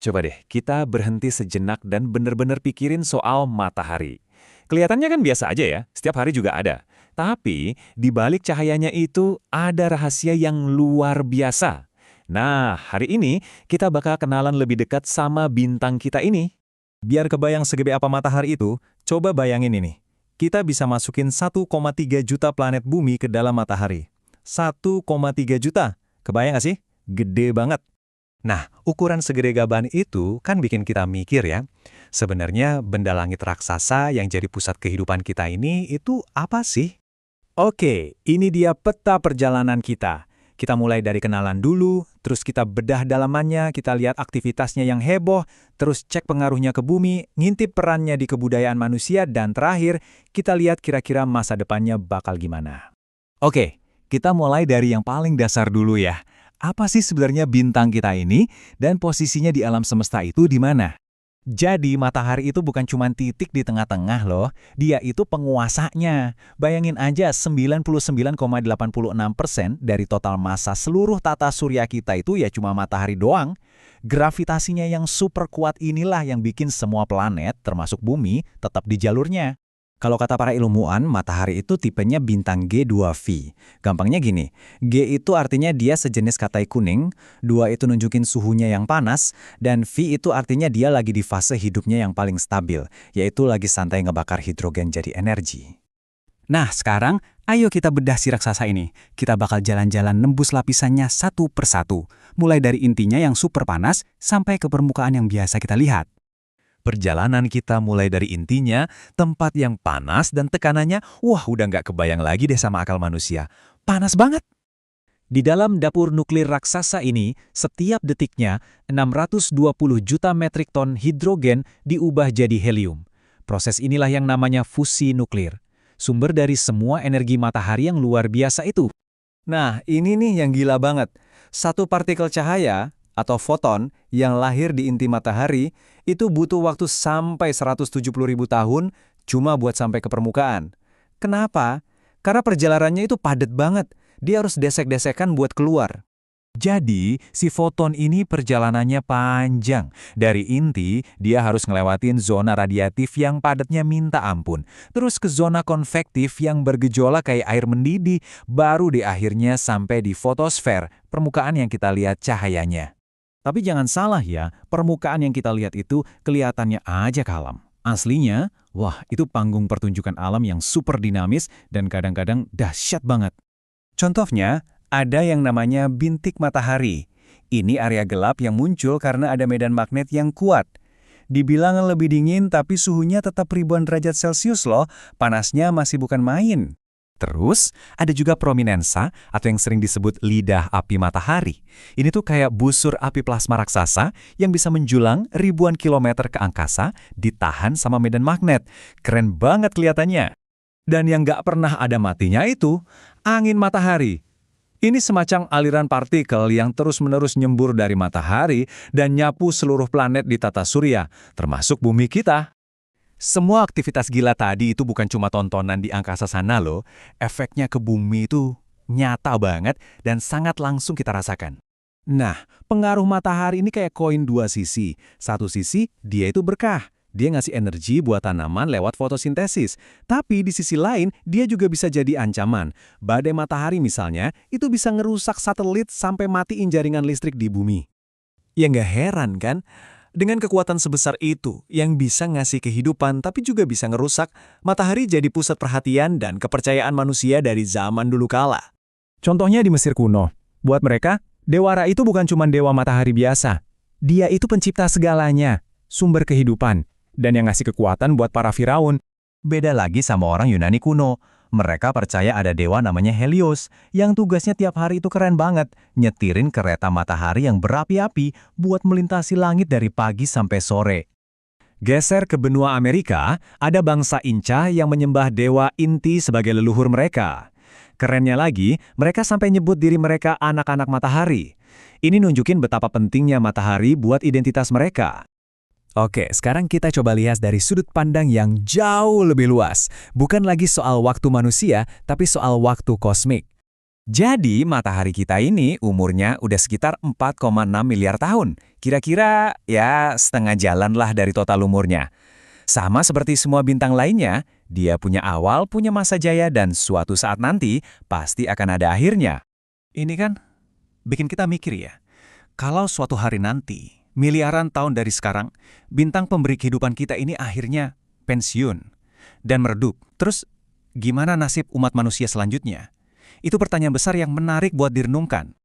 Coba deh, kita berhenti sejenak dan benar-benar pikirin soal matahari. Kelihatannya kan biasa aja ya, setiap hari juga ada. Tapi, di balik cahayanya itu ada rahasia yang luar biasa. Nah, hari ini kita bakal kenalan lebih dekat sama bintang kita ini. Biar kebayang segede apa matahari itu, coba bayangin ini. Kita bisa masukin 1,3 juta planet bumi ke dalam matahari. 1,3 juta. Kebayang nggak sih? Gede banget. Nah, ukuran segede gaban itu kan bikin kita mikir ya. Sebenarnya benda langit raksasa yang jadi pusat kehidupan kita ini itu apa sih? Oke, ini dia peta perjalanan kita. Kita mulai dari kenalan dulu, terus kita bedah dalamannya, kita lihat aktivitasnya yang heboh, terus cek pengaruhnya ke bumi, ngintip perannya di kebudayaan manusia, dan terakhir, kita lihat kira-kira masa depannya bakal gimana. Oke, kita mulai dari yang paling dasar dulu ya. Apa sih sebenarnya bintang kita ini dan posisinya di alam semesta itu di mana? Jadi matahari itu bukan cuma titik di tengah-tengah loh, dia itu penguasanya. Bayangin aja 99,86% dari total massa seluruh tata surya kita itu ya cuma matahari doang. Gravitasinya yang super kuat inilah yang bikin semua planet, termasuk bumi, tetap di jalurnya. Kalau kata para ilmuwan, matahari itu tipenya bintang G2V. Gampangnya gini, G itu artinya dia sejenis katai kuning, 2 itu nunjukin suhunya yang panas, dan V itu artinya dia lagi di fase hidupnya yang paling stabil, yaitu lagi santai ngebakar hidrogen jadi energi. Nah, sekarang ayo kita bedah si raksasa ini. Kita bakal jalan-jalan nembus lapisannya satu persatu, mulai dari intinya yang super panas sampai ke permukaan yang biasa kita lihat. Perjalanan kita mulai dari intinya, tempat yang panas dan tekanannya, wah udah nggak kebayang lagi deh sama akal manusia. Panas banget! Di dalam dapur nuklir raksasa ini, setiap detiknya 620 juta metrik ton hidrogen diubah jadi helium. Proses inilah yang namanya fusi nuklir. Sumber dari semua energi matahari yang luar biasa itu. Nah, ini nih yang gila banget. Satu partikel cahaya atau foton yang lahir di inti matahari itu butuh waktu sampai 170.000 tahun cuma buat sampai ke permukaan. Kenapa? Karena perjalanannya itu padat banget. Dia harus desek-desekan buat keluar. Jadi, si foton ini perjalanannya panjang. Dari inti, dia harus ngelewatin zona radiatif yang padatnya minta ampun. Terus ke zona konvektif yang bergejolak kayak air mendidih, baru di akhirnya sampai di fotosfer, permukaan yang kita lihat cahayanya. Tapi jangan salah ya, permukaan yang kita lihat itu kelihatannya aja kalem. Aslinya, wah itu panggung pertunjukan alam yang super dinamis dan kadang-kadang dahsyat banget. Contohnya, ada yang namanya bintik matahari. Ini area gelap yang muncul karena ada medan magnet yang kuat. Dibilang lebih dingin tapi suhunya tetap ribuan derajat Celcius loh, panasnya masih bukan main. Terus, ada juga prominensa atau yang sering disebut lidah api matahari. Ini tuh kayak busur api plasma raksasa yang bisa menjulang ribuan kilometer ke angkasa ditahan sama medan magnet. Keren banget kelihatannya. Dan yang nggak pernah ada matinya itu, angin matahari. Ini semacam aliran partikel yang terus-menerus nyembur dari matahari dan nyapu seluruh planet di tata surya, termasuk bumi kita. Semua aktivitas gila tadi itu bukan cuma tontonan di angkasa sana loh. Efeknya ke bumi itu nyata banget dan sangat langsung kita rasakan. Nah, pengaruh matahari ini kayak koin dua sisi. Satu sisi, dia itu berkah. Dia ngasih energi buat tanaman lewat fotosintesis. Tapi di sisi lain, dia juga bisa jadi ancaman. Badai matahari misalnya, itu bisa ngerusak satelit sampai matiin jaringan listrik di bumi. Ya nggak heran kan? Dengan kekuatan sebesar itu, yang bisa ngasih kehidupan tapi juga bisa ngerusak, matahari jadi pusat perhatian dan kepercayaan manusia dari zaman dulu kala. Contohnya di Mesir kuno. Buat mereka, Dewa Ra itu bukan cuma dewa matahari biasa. Dia itu pencipta segalanya, sumber kehidupan, dan yang ngasih kekuatan buat para Firaun. Beda lagi sama orang Yunani kuno. Mereka percaya ada dewa namanya Helios, yang tugasnya tiap hari itu keren banget, nyetirin kereta matahari yang berapi-api buat melintasi langit dari pagi sampai sore. Geser ke benua Amerika, ada bangsa Inca yang menyembah dewa Inti sebagai leluhur mereka. Kerennya lagi, mereka sampai nyebut diri mereka anak-anak matahari. Ini nunjukin betapa pentingnya matahari buat identitas mereka. Oke, sekarang kita coba lihat dari sudut pandang yang jauh lebih luas. Bukan lagi soal waktu manusia, tapi soal waktu kosmik. Jadi matahari kita ini umurnya udah sekitar 4,6 miliar tahun. Kira-kira ya setengah jalan lah dari total umurnya. Sama seperti semua bintang lainnya, dia punya awal, punya masa jaya, dan suatu saat nanti pasti akan ada akhirnya. Ini kan bikin kita mikir ya, kalau suatu hari nanti, miliaran tahun dari sekarang, bintang pemberi kehidupan kita ini akhirnya pensiun dan meredup. Terus gimana nasib umat manusia selanjutnya? Itu pertanyaan besar yang menarik buat direnungkan.